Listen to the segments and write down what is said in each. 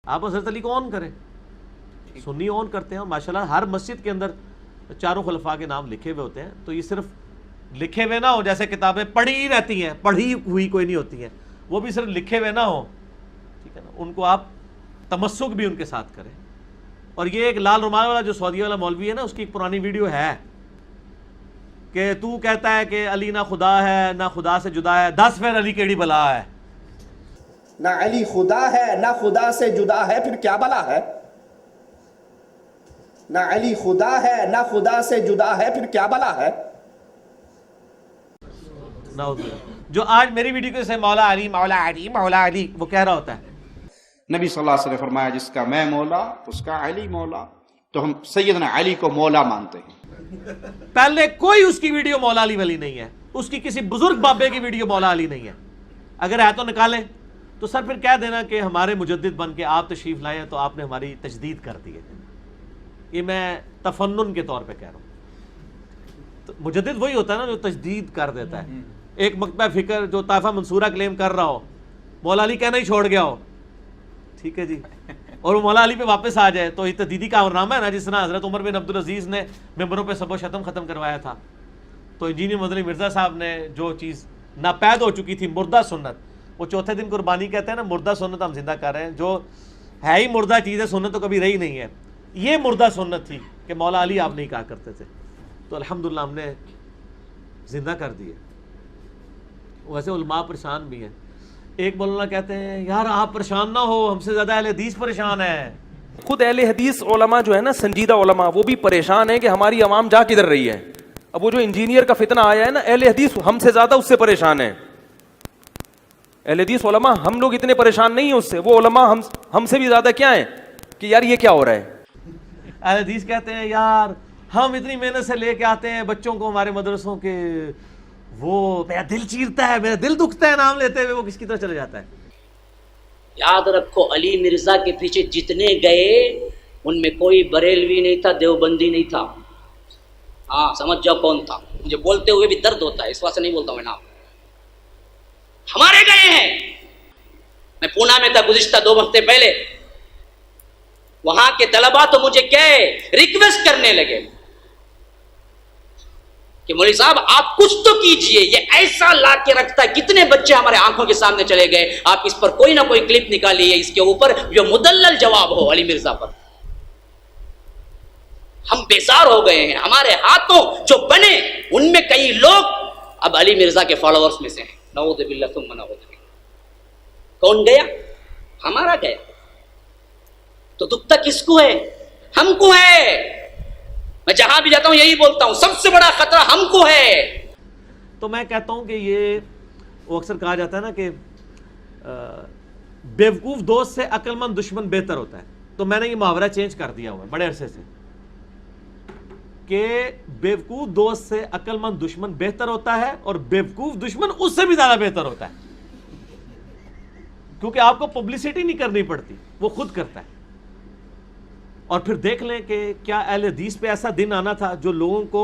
آپ حضرت علی کو آن کریں، سنی آن کرتے ہیں، اور ماشاءاللہ ہر مسجد کے اندر چاروں خلفاء کے نام لکھے ہوئے ہوتے ہیں. تو یہ صرف لکھے ہوئے نہ ہو جیسے کتابیں پڑھی ہی رہتی ہیں، پڑھی ہوئی کوئی نہیں ہوتی ہیں، وہ بھی صرف لکھے ہوئے نہ ہوں، ٹھیک ہے نا، ان کو آپ تمسک بھی ان کے ساتھ کریں. اور یہ ایک لال رومال والا جو سعودی والا مولوی ہے نا، اس کی ایک پرانی ویڈیو ہے کہ تو کہتا ہے کہ علی نہ خدا ہے نہ خدا سے جدا ہے، 10 پھر علی کیڑی بلا ہے. نہ علی خدا ہے نہ خدا سے جدا ہے، پھر کیا بلا ہے؟ نہ علی خدا ہے نہ خدا سے جدا ہے، پھر کیا بلا ہے؟ جو آج میری ویڈیو سے مولا علی مولا علی مولا علی وہ کہہ رہا ہوتا ہے. نبی صلی اللہ علیہ وسلم نے فرمایا جس کا میں مولا اس کا علی مولا، تو ہم سیدنا علی کو مولا مانتے ہیں. پہلے کوئی اس کی ویڈیو مولا علی والی نہیں ہے، اس کی کسی بزرگ بابے کی ویڈیو مولا علی نہیں ہے. اگر ہے تو نکالیں. تو سر پھر کہہ دینا کہ ہمارے مجدد بن کے آپ تشریف لائے ہیں تو آپ نے ہماری تجدید کر دی ہے. یہ میں تفنن کے طور پہ کہہ رہا ہوں. تو مجدد وہی ہوتا ہے نا جو تجدید کر دیتا ہے. ایک مکتبہ فکر جو طائفہ منصورہ کلیم کر رہا ہو، مولا علی کہنا ہی چھوڑ گیا ہو، ٹھیک ہے جی، اور وہ مولا علی پہ واپس آ جائے تو یہ تجدیدی کا کارنامہ ہے نا. جس طرح حضرت عمر بن عبدالعزیز نے ممبروں پہ سب و شتم ختم کروایا تھا، تو انجینئر مدنی مرزا صاحب نے جو چیز ناپید ہو چکی تھی، مردہ سنت، وہ چوتھے دن قربانی کہتے ہیں نا، مردہ سنت ہم زندہ کر رہے ہیں. جو ہے ہی مردہ چیز ہے، سنت تو کبھی رہی نہیں ہے. یہ مردہ سنت تھی کہ مولا علی آپ نہیں کہا کرتے تھے، تو الحمدللہ ہم نے زندہ کر دی ہے. ویسے علماء پریشان بھی ہیں. ایک مولانا کہتے ہیں یار آپ پریشان نہ ہو، ہم سے زیادہ اہل حدیث پریشان ہے. خود اہل حدیث علماء جو ہے نا، سنجیدہ علماء، وہ بھی پریشان ہیں کہ ہماری عوام جا کدھر رہی ہے. اب وہ جو انجینئر کا فتنہ آیا ہے نا، اہل حدیث ہم سے زیادہ اس سے پریشان ہیں. اہل حدیث علماء ہم لوگ اتنے پریشان نہیں ہیں اس سے، وہ علماء ہم سے بھی زیادہ کیا ہیں کہ یار یہ کیا ہو رہا ہے. اہل حدیث کہتے ہیں یار ہم اتنی محنت سے لے کے آتے ہیں بچوں کو ہمارے مدرسوں کے، وہ میرا دل چیرتا ہے، میرا دل دکھتا ہے نام لیتے ہوئے، وہ کس کی طرح چلے جاتا ہے. یاد رکھو علی مرزا کے پیچھے جتنے گئے ان میں کوئی بریلوی نہیں تھا، دیوبندی نہیں تھا. ہاں سمجھ جاؤ کون تھا. مجھے بولتے ہوئے بھی درد ہوتا ہے، اس واسطے نہیں بولتا ہوں میں نام. ہمارے گئے ہیں. میں پونا میں تھا گزشتہ 2 ہفتے پہلے، وہاں کے طلباء تو مجھے کہے ریکویسٹ کرنے لگے کہ مولوی صاحب آپ کچھ تو کیجئے، یہ ایسا لا کے رکھتا ہے. کتنے بچے ہمارے آنکھوں کے سامنے چلے گئے، آپ اس پر کوئی نہ کوئی کلپ نکالیے اس کے اوپر جو مدلل جواب ہو علی مرزا پر. ہم بیزار ہو گئے ہیں. ہمارے ہاتھوں جو بنے ان میں کئی لوگ اب علی مرزا کے فالوورز میں سے ہیں. نعوذ باللہ ثم نعوذ باللہ. کون گیا؟ ہمارا گیا. تو دکھ کس کو ہے؟ ہم کو ہے. میں جہاں بھی جاتا ہوں یہی بولتا ہوں، سب سے بڑا خطرہ ہم کو ہے. تو میں کہتا ہوں کہ یہ وہ اکثر کہا جاتا ہے نا کہ بیوقوف دوست سے عقل مند دشمن بہتر ہوتا ہے. تو میں نے یہ محاورہ چینج کر دیا ہوا ہے بڑے عرصے سے کہ بیوقوف دوست سے عقل مند دشمن بہتر ہوتا ہے، اور بیوقوف دشمن اس سے بھی زیادہ بہتر ہوتا ہے، کیونکہ آپ کو پبلسٹی نہیں کرنی پڑتی، وہ خود کرتا ہے. اور پھر دیکھ لیں کہ کیا اہل حدیث پہ ایسا دن آنا تھا جو لوگوں کو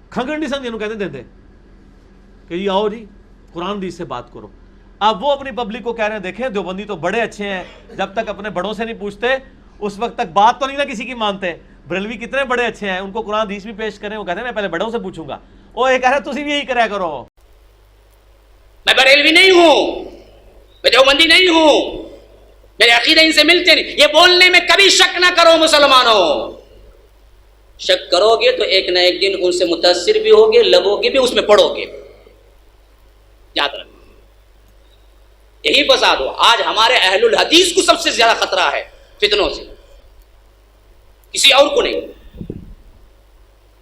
کھنگنڈی سن جنہوں کہتے دے کہ یہ آؤ جی قرآن حدیث سے بات کرو. اب وہ اپنی پبلک کو کہہ رہے ہیں دیکھیں دیوبندی تو بڑے اچھے ہیں، جب تک اپنے بڑوں سے نہیں پوچھتے اس وقت تک بات تو نہیں نا کسی کی مانتے. بریلوی کتنے بڑے اچھے ہیں، ان کو قرآن حدیث بھی پیش کریں، وہ کہتے ہیں میں پہلے بڑوں سے پوچھوں گا. وہ یہ کہہ رہے تسی بھی یہی کریا کرو. میں بریلوی نہیں ہوں، میں دیوبندی نہیں ہوں، میرے عقیدے ان سے ملتے نہیں. یہ بولنے میں کبھی شک نہ کرو مسلمانوں. شک کرو گے تو ایک نہ ایک دن ان سے متاثر بھی ہوگے، لگو گے بھی، اس میں پڑھو گے. یاد رکھو یہی فساد ہو. آج ہمارے اہل الحدیث کو سب سے زیادہ خطرہ ہے فتنوں سے، کسی اور کو نہیں.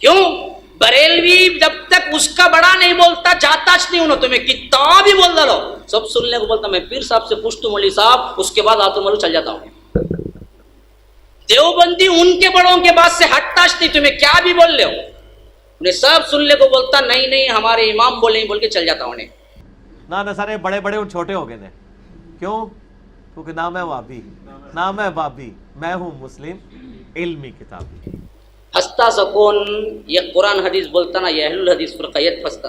کیوں؟ بریلوی جب تک اس کا بڑا نہیں بولتا جاتا نہیں انہوں. تمہیں کتاب ہی بول دو سب سننے کو بولتا. میں پیر صاحب سے پوچھتا ہوں مولوی صاحب، اس کے بعد آتا ہوں چل جاتا ہوں. دیوبندی ان کے بڑوں کے بعد سے ہٹتا نہیں. تمہیں کیا بھی بول لے ہو، انہیں سب سننے کو بولتا. نہیں نہیں ہمارے امام بولے بول کے چل جاتا ہوں. نہ سارے بڑے بڑے اور چھوٹے ہو گئے ہیں. کیوں؟ کیونکہ نام ہے وابی، نام ہے وابی، میں ہوں مسلم علمی کتابی. ہستا سکون یہ قرآن حدیث بولتا نا، یہ اہل الحدیث فرقیت پھنستا.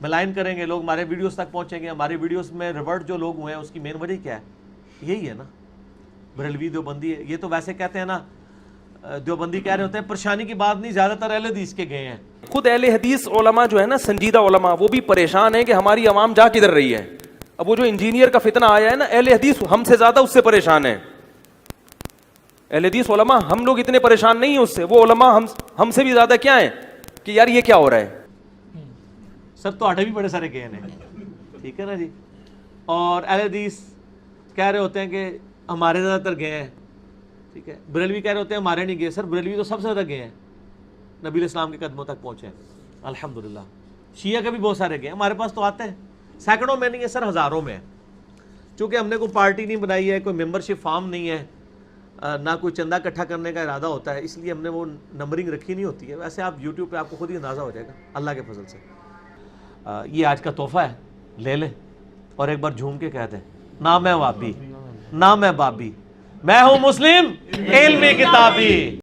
ملائن کریں گے لوگ، ہمارے ویڈیوز تک پہنچیں گے، ہماری ویڈیوز میں ریورٹ جو لوگ ہوئے ہیں اس کی مین وجہ کیا ہے؟ یہی ہے نا، بریلوی دیوبندی ہے. یہ تو ویسے کہتے ہیں نا، دیوبندی کہہ رہے ہوتے ہیں پریشانی کی بات نہیں، زیادہ تر اہل حدیث کے گئے ہیں. خود اہل حدیث علماء جو ہے نا، سنجیدہ علماء، وہ بھی پریشان ہیں کہ ہماری عوام جا کدھر رہی ہے. اب وہ جو انجینئر کا فتنہ آیا ہے نا، اہل حدیث ہم سے زیادہ اس سے پریشان ہیں. اہل حدیث علماء ہم لوگ اتنے پریشان نہیں ہیں اس سے، وہ علماء ہم سے بھی زیادہ کیا ہیں کہ یار یہ کیا ہو رہا ہے. سب تو آٹھے بھی بڑے سارے گئے ہیں، ٹھیک ہے نا جی. اور اہل حدیث کہہ رہے ہوتے ہیں کہ ہمارے زیادہ تر گئے ہیں، ٹھیک ہے. بریلوی کہہ رہے ہوتے ہیں ہمارے نہیں گئے. سر بریلوی تو سب سے زیادہ گئے ہیں، نبی علیہ السلام کے قدموں تک پہنچے ہیں الحمدللہ. شیعہ کے بھی بہت سارے گئے، ہمارے پاس تو آتے ہیں، سینکڑوں میں نہیں ہے سر، ہزاروں میں. چونکہ ہم نے کوئی پارٹی نہیں بنائی ہے، کوئی ممبرشپ فارم نہیں ہے، نہ کوئی چندہ اکٹھا کرنے کا ارادہ ہوتا ہے، اس لیے ہم نے وہ نمبرنگ رکھی نہیں ہوتی ہے. ویسے آپ یوٹیوب پہ آپ کو خود ہی اندازہ ہو جائے گا اللہ کے فضل سے. یہ آج کا تحفہ ہے، لے لیں اور ایک بار جھوم کے کہہ دیں نہ میں وابی نہ میں بابی، میں ہوں مسلم علم کتابی.